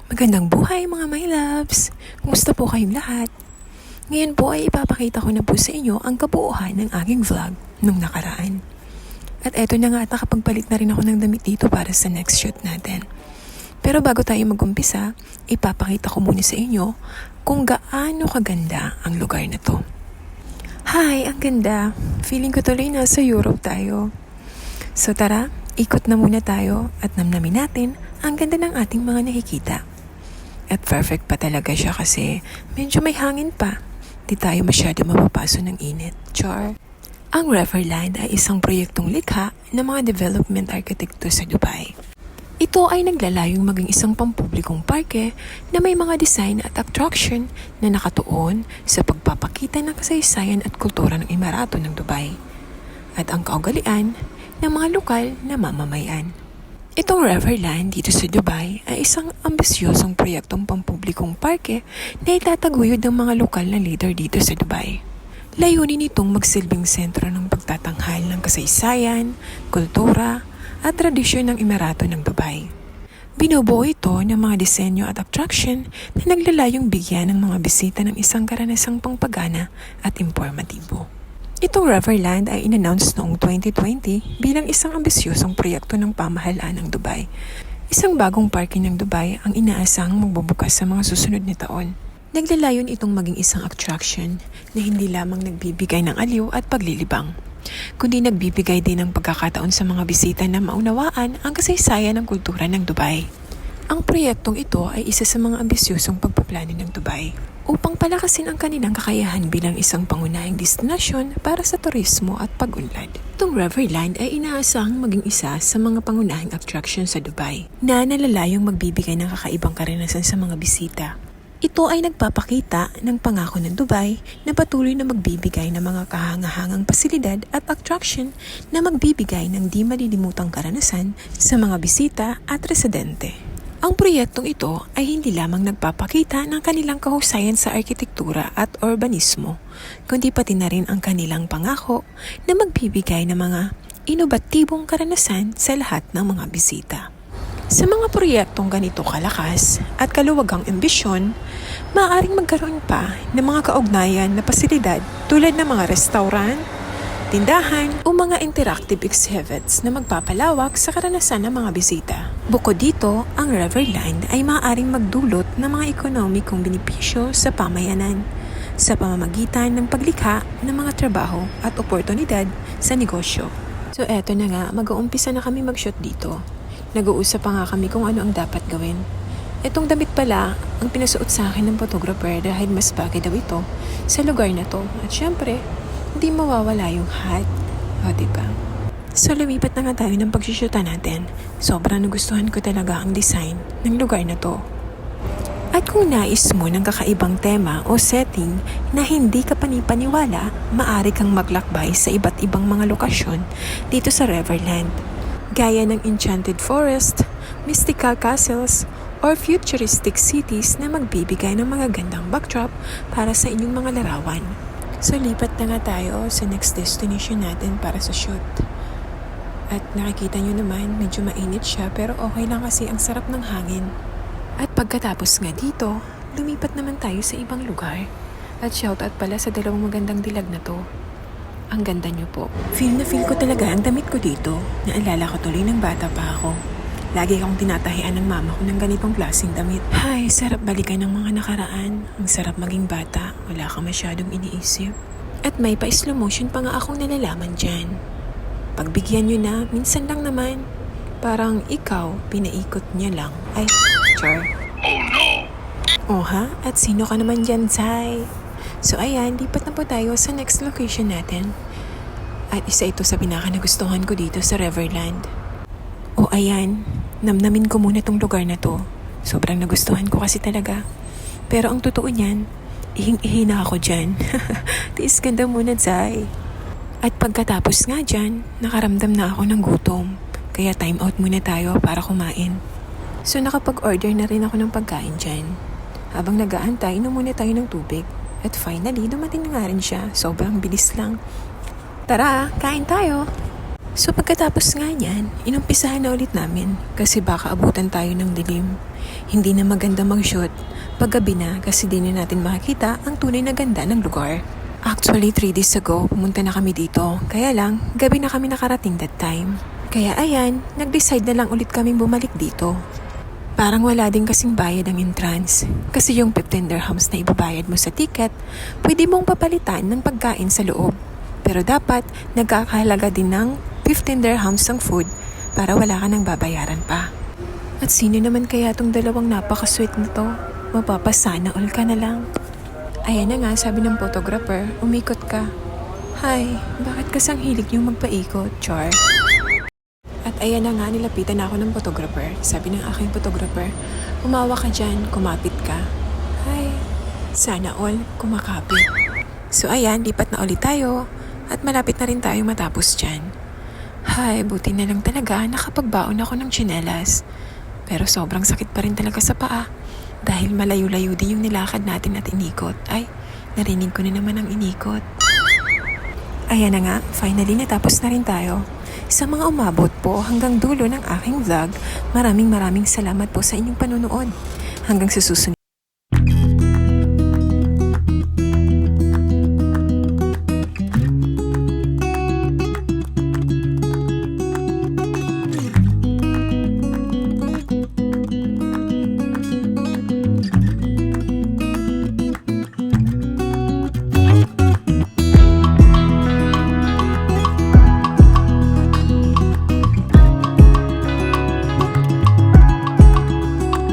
Magandang buhay mga my loves! Kumusta po kayong lahat? Ngayon po ay ipapakita ko na po sa inyo ang kabuuan ng aking vlog nung nakaraan. At eto na nga at nakapagpalit na rin ako ng damit dito para sa next shoot natin. Pero bago tayo mag-umpisa, ipapakita ko muna sa inyo kung gaano kaganda ang lugar na to. Hi! Ang ganda! Feeling ko tuloy nasa Europe tayo. So tara, ikot na muna tayo at namnamin natin ang ganda ng ating mga nakikita. At perfect pa talaga siya kasi medyo may hangin pa. Di tayo masyado mapapaso ng init. Char! Ang Riverland ay isang proyektong likha ng mga development arkitekto sa Dubai. Ito ay naglalayong maging isang pampublikong parke na may mga design at attraction na nakatuon sa pagpapakita ng kasaysayan at kultura ng Emirato ng Dubai at ang kaugalian ng mga lokal na mamamayan. Itong Riverland dito sa Dubai ay isang ambisyosong proyektong pampublikong parke na itataguyod ng mga lokal na leader dito sa Dubai. Layunin nitong magsilbing sentro ng pagtatanghal ng kasaysayan, kultura at tradisyon ng Emirato ng Dubai. Binubuo ito ng mga disenyo at attraction na naglalayong bigyan ng mga bisita ng isang karanasang pangpagana at informatibo. Itong Riverland ay in-announce noong 2020 bilang isang ambisyosong proyekto ng pamahalaan ng Dubai. Isang bagong parke ng Dubai ang inaasahang magbubukas sa mga susunod na taon. Naglalayon itong maging isang attraction na hindi lamang nagbibigay ng aliw at paglilibang, kundi nagbibigay din ng pagkakataon sa mga bisita na maunawaan ang kasaysayan ng kultura ng Dubai. Ang proyektong ito ay isa sa mga ambisyosong pagpaplano ng Dubai upang palakasin ang kanilang kakayahan bilang isang pangunahing destinasyon para sa turismo at pag-unlad. Itong Riverland ay inaasahang maging isa sa mga pangunahing attraction sa Dubai na nalalayong magbibigay ng kakaibang karanasan sa mga bisita. Ito ay nagpapakita ng pangako ng Dubai na patuloy na magbibigay ng mga kahangahangang pasilidad at attraction na magbibigay ng di malilimutang karanasan sa mga bisita at residente. Ang proyektong ito ay hindi lamang nagpapakita ng kanilang kahusayan sa arkitektura at urbanismo, kundi pati na rin ang kanilang pangako na magbibigay ng mga inobatibong karanasan sa lahat ng mga bisita. Sa mga proyektong ganito kalakas at kaluwagang ambisyon, maaaring magkaroon pa ng mga kaugnayan na pasilidad tulad ng mga restaurant, tindahan o mga interactive exhibits na magpapalawak sa karanasan ng mga bisita. Bukod dito, ang Riverland ay maaaring magdulot ng mga ekonomikong benepisyo sa pamayanan sa pamamagitan ng paglikha ng mga trabaho at oportunidad sa negosyo. So eto na nga, mag-uumpisa na kami mag-shoot dito. Nag-uusap pa nga kami kung ano ang dapat gawin. Itong damit pala ang pinasuot sa akin ng photographer dahil mas bagay daw ito sa lugar na to. At syempre, hindi mawawala yung hat. O, diba? So, lumipat na nga tayo ng pagsusyutan natin. Sobrang nagustuhan ko talaga ang design ng lugar na to. At kung nais mo ng kakaibang tema o setting na hindi ka panipaniwala, maaari kang maglakbay sa iba't ibang mga lokasyon dito sa Riverland. Gaya ng enchanted forest, mystical castles, or futuristic cities na magbibigay ng mga gandang backdrop para sa inyong mga larawan. So, lipat na nga tayo sa next destination natin para sa shoot. At nakikita nyo naman, medyo mainit siya pero okay lang kasi ang sarap ng hangin. At pagkatapos nga dito, lumipat naman tayo sa ibang lugar. At shoutout pala sa dalawang magandang dilag na to. Ang ganda nyo po. Feel na feel ko talaga ang damit ko dito. Naalala ko tuloy ng bata pa ako. Lagi akong tinatahian ng mama ko ng ganitong klaseng damit. Hay, sarap balikan ng mga nakaraan. Ang sarap maging bata. Wala kang masyadong iniisip. At may pa-slow motion pa nga akong nalalaman dyan. Pagbigyan nyo na, minsan lang naman. Parang ikaw, pinaikot niya lang. Ay, char. Oh no! Oh ha? At sino ka naman dyan, Zay? So ayan, lipat na po tayo sa next location natin. At isa ito sa pinaka-nagustuhan ko dito sa Riverland. O ayan, namnamin ko muna tong lugar na to. Sobrang nagustuhan ko kasi talaga. Pero ang totoo niyan, ihing-ihi na ako dyan. Tiis ganda muna, Zay. At pagkatapos nga dyan, nakaramdam na ako ng gutom. Kaya time out muna tayo para kumain. So nakapag-order na rin ako ng pagkain dyan. Habang nag-aantay, inom muna tayo ng tubig. At finally, dumating na nga rin siya. Sobrang bilis lang. Tara, kain tayo! So pagkatapos nga niyan, inumpisahan na ulit namin kasi baka abutan tayo ng dilim. Hindi na maganda mag-shoot paggabi na kasi di na natin makikita ang tunay na ganda ng lugar. Actually, 3 days ago, pumunta na kami dito. Kaya lang, gabi na kami nakarating that time. Kaya ayan, nag-decide na lang ulit kaming bumalik dito. Parang wala din kasing bayad ang entrance. Kasi yung 15 dirhams na ibabayad mo sa ticket, pwede mong papalitan ng pagkain sa loob. Pero dapat, nagkakahalaga din ng 15 dirhams ang food para wala ka nang babayaran pa. At sino naman kaya tong dalawang napaka-sweet na to? Mapapasana all ka na lang. Ayan na nga, sabi ng photographer, umikot ka. Hi, bakit kasang hilig niyong magpaikot, Char? At ayan na nga, nilapitan ako ng photographer. Sabi ng aking photographer, umawa ka dyan, kumapit ka. Hi, sana all kumakapit. So ayan, lipat na ulit tayo. At malapit na rin tayo matapos dyan. Hi, buti na lang talaga nakapagbaon ako ng tsinelas. Pero sobrang sakit pa rin talaga sa paa. Dahil malayo-layo din yung nilakad natin at inikot. Ay, narinig ko na naman ang inikot. Ayan na nga, finally natapos na rin tayo. Sa mga umabot po hanggang dulo ng aking vlog, maraming salamat po sa inyong panunood. Hanggang sa susunod